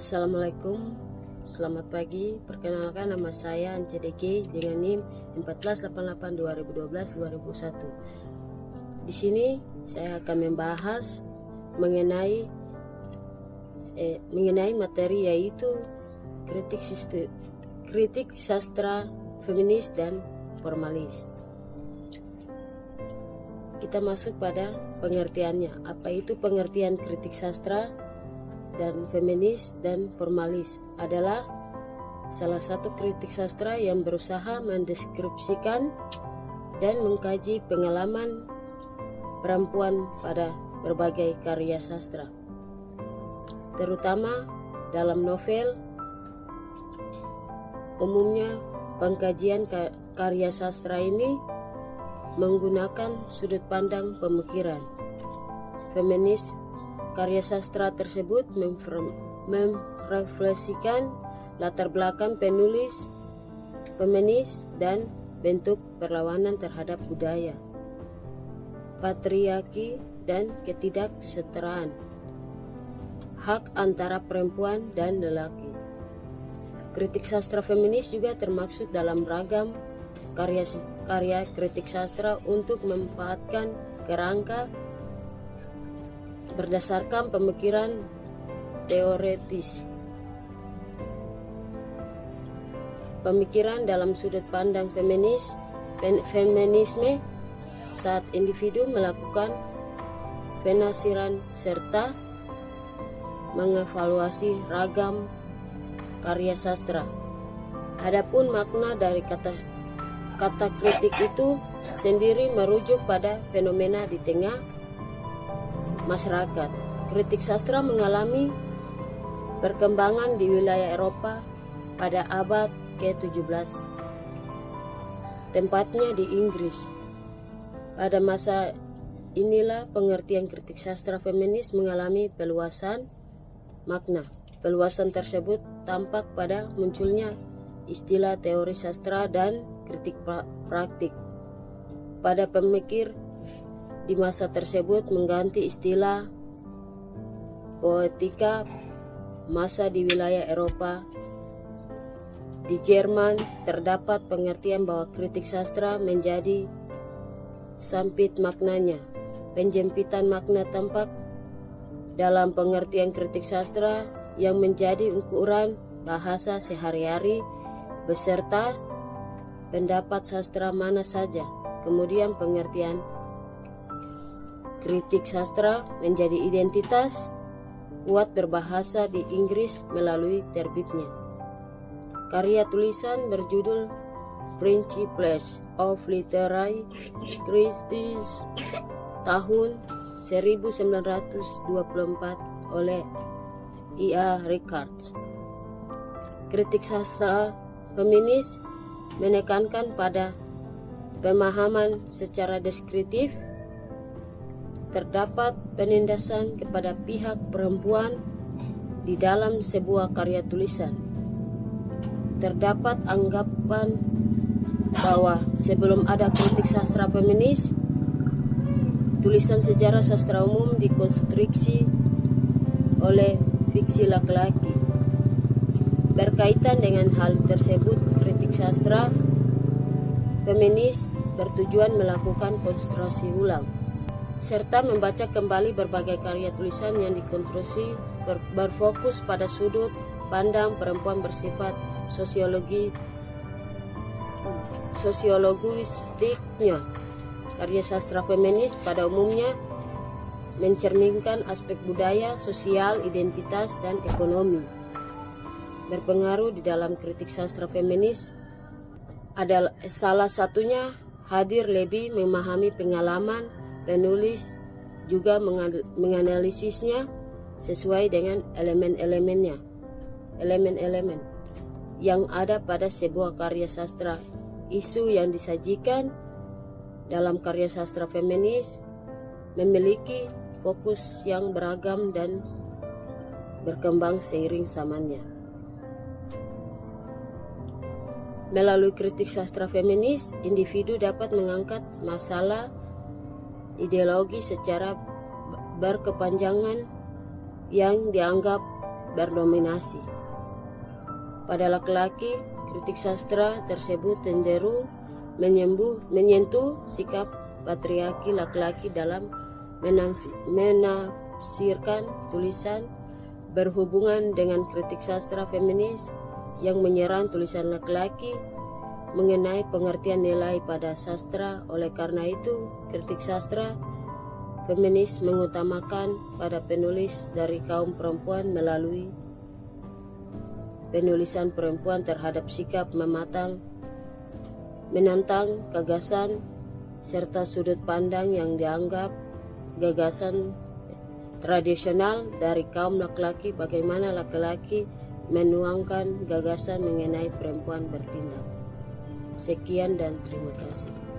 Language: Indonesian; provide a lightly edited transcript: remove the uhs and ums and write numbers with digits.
Assalamualaikum, selamat pagi. Perkenalkan, nama saya NCDG dengan NIM 1488-2012-2001. Di sini saya akan membahas mengenai materi yaitu kritik sastra feminis dan formalis. Kita masuk pada pengertiannya. Apa itu pengertian kritik sastra dan feminis dan formalis? Adalah salah satu kritik sastra yang berusaha mendeskripsikan dan mengkaji pengalaman perempuan pada berbagai karya sastra, terutama dalam novel. Umumnya pengkajian karya sastra ini menggunakan sudut pandang pemikiran feminis. Karya sastra tersebut merefleksikan latar belakang penulis feminis dan bentuk perlawanan terhadap budaya, patriarki, dan ketidaksetaraan hak antara perempuan dan lelaki. Kritik sastra feminis juga termaksud dalam ragam karya kritik sastra untuk memanfaatkan kerangka berdasarkan pemikiran teoretis. Pemikiran dalam sudut pandang feminisme saat individu melakukan penafsiran serta mengevaluasi ragam karya sastra. Adapun makna dari kata kritik itu sendiri merujuk pada fenomena di tengah masyarakat. Kritik sastra mengalami perkembangan di wilayah Eropa pada abad ke-17, tempatnya di Inggris. Pada masa inilah pengertian kritik sastra feminis mengalami peluasan makna. Peluasan tersebut tampak pada munculnya istilah teori sastra dan kritik praktik. Pada pemikir di masa tersebut mengganti istilah poetika masa di wilayah Eropa. Di Jerman terdapat pengertian bahwa kritik sastra menjadi sempit maknanya. Penjempitan makna tampak dalam pengertian kritik sastra yang menjadi ukuran bahasa sehari-hari beserta pendapat sastra mana saja. Kemudian pengertian kritik sastra menjadi identitas kuat berbahasa di Inggris melalui terbitnya karya tulisan berjudul Principles of Literary Criticism tahun 1924 oleh I.A. Rickards. Kritik sastra feminis menekankan pada pemahaman secara deskriptif. Terdapat penindasan kepada pihak perempuan di dalam sebuah karya tulisan. Terdapat anggapan bahwa sebelum ada kritik sastra feminis, tulisan sejarah sastra umum dikonstruksi oleh fiksi laki-laki. Berkaitan dengan hal tersebut, kritik sastra feminis bertujuan melakukan konstruksi ulang serta membaca kembali berbagai karya tulisan yang dikonstruksi berfokus pada sudut pandang perempuan bersifat sosiologistiknya. Karya sastra feminis pada umumnya mencerminkan aspek budaya, sosial, identitas, dan ekonomi. Berpengaruh di dalam kritik sastra feminis adalah salah satunya hadir lebih memahami pengalaman penulis, juga menganalisisnya sesuai dengan elemen-elemen yang ada pada sebuah karya sastra. Isu yang disajikan dalam karya sastra feminis memiliki fokus yang beragam dan berkembang seiring zamannya. Melalui kritik sastra feminis, individu dapat mengangkat masalah ideologi secara berkepanjangan yang dianggap berdominasi. Pada laki-laki, kritik sastra tersebut cenderung menyentuh sikap patriarki laki-laki dalam menafsirkan tulisan. Berhubungan dengan kritik sastra feminis yang menyerang tulisan laki-laki mengenai pengertian nilai pada sastra. Oleh karena itu, kritik sastra feminis mengutamakan pada penulis dari kaum perempuan melalui penulisan perempuan terhadap sikap menantang gagasan serta sudut pandang yang dianggap gagasan tradisional dari kaum laki-laki, bagaimana laki-laki menuangkan gagasan mengenai perempuan bertindak. Sekian dan terima kasih.